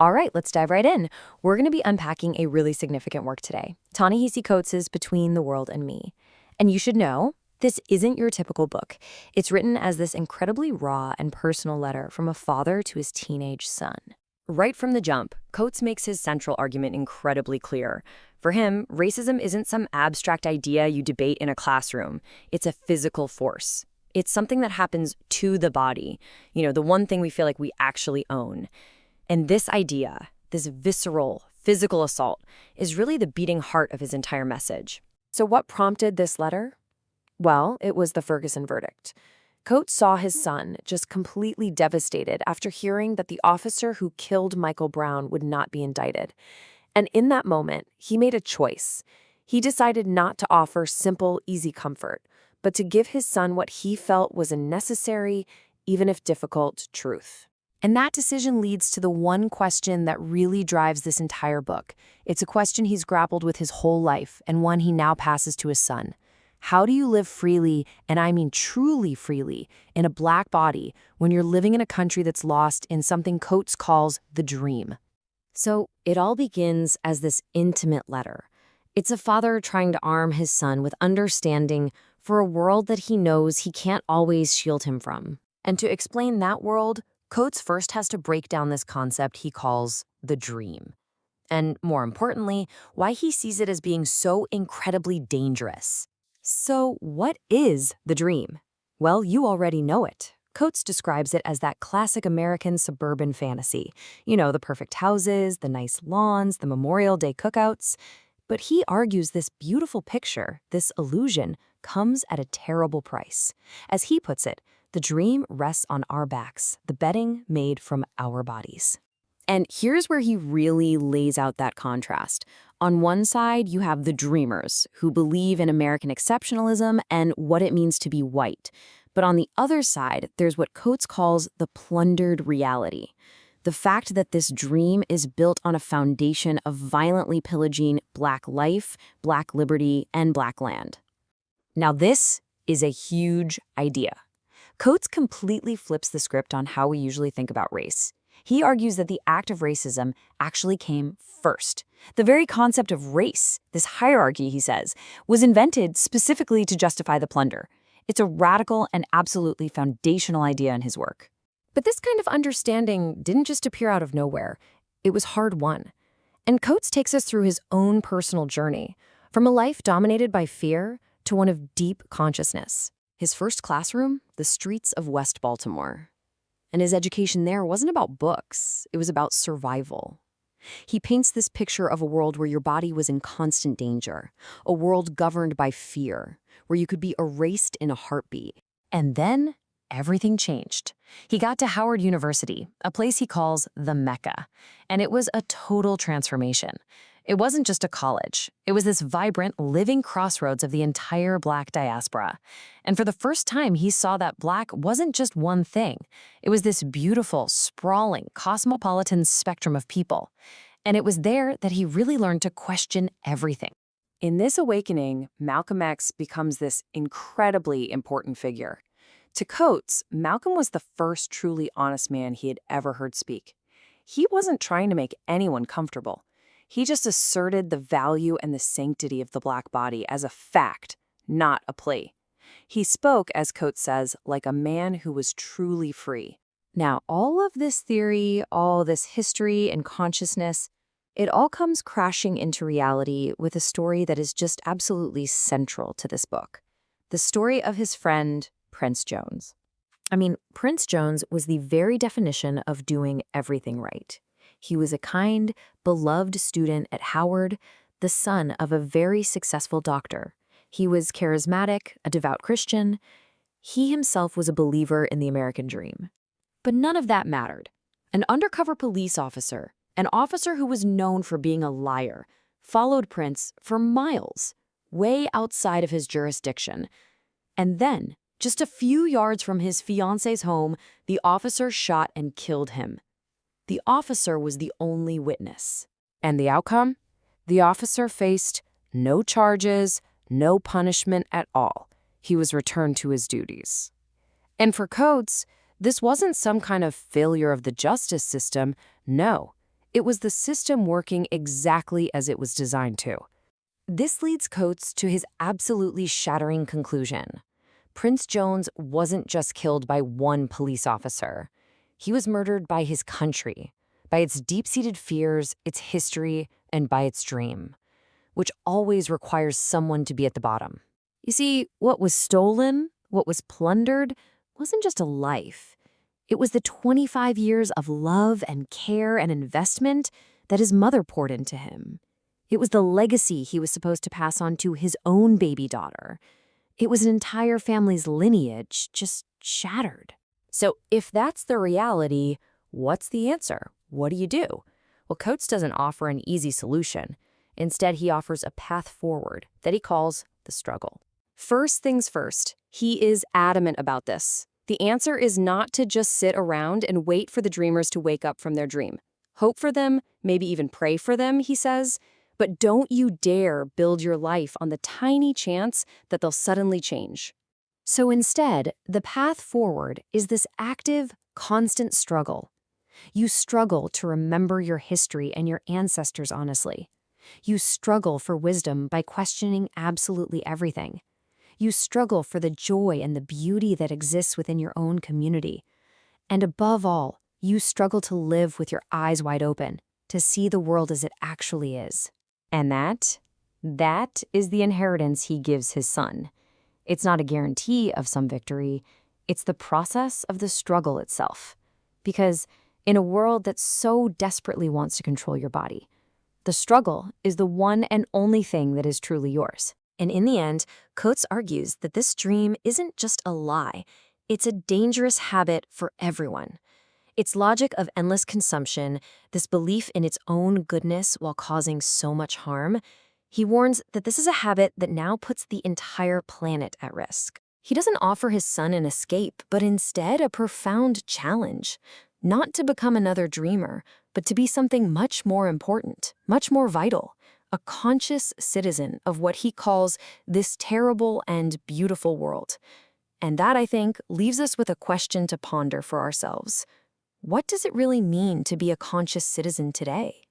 All right, let's dive right in. We're going to be unpacking a really significant work today, Ta-Nehisi Coates's Between the World and Me. And you should know, this isn't your typical book. It's written as this incredibly raw and personal letter from a father to his teenage son. Right from the jump, Coates makes his central argument incredibly clear. For him, racism isn't some abstract idea you debate in a classroom. It's a physical force. It's something that happens to the body, the one thing we feel like we actually own. And this idea, this visceral, physical assault, is really the beating heart of his entire message. So what prompted this letter? Well, it was the Ferguson verdict. Coates saw his son just completely devastated after hearing that the officer who killed Michael Brown would not be indicted. And in that moment, he made a choice. He decided not to offer simple, easy comfort, but to give his son what he felt was a necessary, even if difficult, truth. And that decision leads to the one question that really drives this entire book. It's a question he's grappled with his whole life, and one he now passes to his son. How do you live freely, and I mean truly freely, in a black body when you're living in a country that's lost in something Coates calls the dream? So it all begins as this intimate letter. It's a father trying to arm his son with understanding for a world that he knows he can't always shield him from. And to explain that world, Coates first has to break down this concept he calls the dream. And more importantly, why he sees it as being so incredibly dangerous. So what is the dream? Well, you already know it. Coates describes it as that classic American suburban fantasy. The perfect houses, the nice lawns, the Memorial Day cookouts. But he argues this beautiful picture, this illusion, comes at a terrible price. As he puts it, the dream rests on our backs, the bedding made from our bodies. And here's where he really lays out that contrast. On one side, you have the dreamers, who believe in American exceptionalism and what it means to be white. But on the other side, there's what Coates calls the plundered reality. The fact that this dream is built on a foundation of violently pillaging Black life, Black liberty, and Black land. Now this is a huge idea. Coates completely flips the script on how we usually think about race. He argues that the act of racism actually came first. The very concept of race, this hierarchy, he says, was invented specifically to justify the plunder. It's a radical and absolutely foundational idea in his work. But this kind of understanding didn't just appear out of nowhere. It was hard-won. And Coates takes us through his own personal journey, from a life dominated by fear to one of deep consciousness. His first classroom, the streets of West Baltimore. And his education there wasn't about books, it was about survival. He paints this picture of a world where your body was in constant danger, a world governed by fear, where you could be erased in a heartbeat. And then everything changed. He got to Howard University, a place he calls the Mecca, and it was a total transformation. It wasn't just a college. It was this vibrant, living crossroads of the entire Black diaspora. And for the first time, he saw that Black wasn't just one thing. It was this beautiful, sprawling, cosmopolitan spectrum of people. And it was there that he really learned to question everything. In this awakening, Malcolm X becomes this incredibly important figure. To Coates, Malcolm was the first truly honest man he had ever heard speak. He wasn't trying to make anyone comfortable. He just asserted the value and the sanctity of the Black body as a fact, not a plea. He spoke, as Coates says, like a man who was truly free. Now, all of this theory, all this history and consciousness, it all comes crashing into reality with a story that is just absolutely central to this book. The story of his friend, Prince Jones. Prince Jones was the very definition of doing everything right. He was a kind, beloved student at Howard, the son of a very successful doctor. He was charismatic, a devout Christian. He himself was a believer in the American dream. But none of that mattered. An undercover police officer, an officer who was known for being a liar, followed Prince for miles, way outside of his jurisdiction. And then, just a few yards from his fiance's home, the officer shot and killed him. The officer was the only witness. And the outcome? The officer faced no charges, no punishment at all. He was returned to his duties. And for Coates, this wasn't some kind of failure of the justice system. No, It was the system working exactly as it was designed to. This leads Coates to his absolutely shattering conclusion. Prince Jones wasn't just killed by one police officer. He was murdered by his country, by its deep-seated fears, its history, and by its dream, which always requires someone to be at the bottom. You see, what was stolen, what was plundered, wasn't just a life. It was the 25 years of love and care and investment that his mother poured into him. It was the legacy he was supposed to pass on to his own baby daughter. It was an entire family's lineage just shattered. So if that's the reality, what's the answer? What do you do? Well, Coates doesn't offer an easy solution. Instead, he offers a path forward that he calls the struggle. First things first, he is adamant about this. The answer is not to just sit around and wait for the dreamers to wake up from their dream. Hope for them, maybe even pray for them, he says, but don't you dare build your life on the tiny chance that they'll suddenly change. So instead, the path forward is this active, constant struggle. You struggle to remember your history and your ancestors honestly. You struggle for wisdom by questioning absolutely everything. You struggle for the joy and the beauty that exists within your own community. And above all, you struggle to live with your eyes wide open, to see the world as it actually is. And that is the inheritance he gives his son. It's not a guarantee of some victory. It's the process of the struggle itself. Because in a world that so desperately wants to control your body, the struggle is the one and only thing that is truly yours. And in the end, Coates argues that this dream isn't just a lie. It's a dangerous habit for everyone. Its logic of endless consumption, this belief in its own goodness while causing so much harm, he warns that this is a habit that now puts the entire planet at risk. He doesn't offer his son an escape, but instead a profound challenge. Not to become another dreamer, but to be something much more important, much more vital, a conscious citizen of what he calls this terrible and beautiful world. And that, I think, leaves us with a question to ponder for ourselves. What does it really mean to be a conscious citizen today?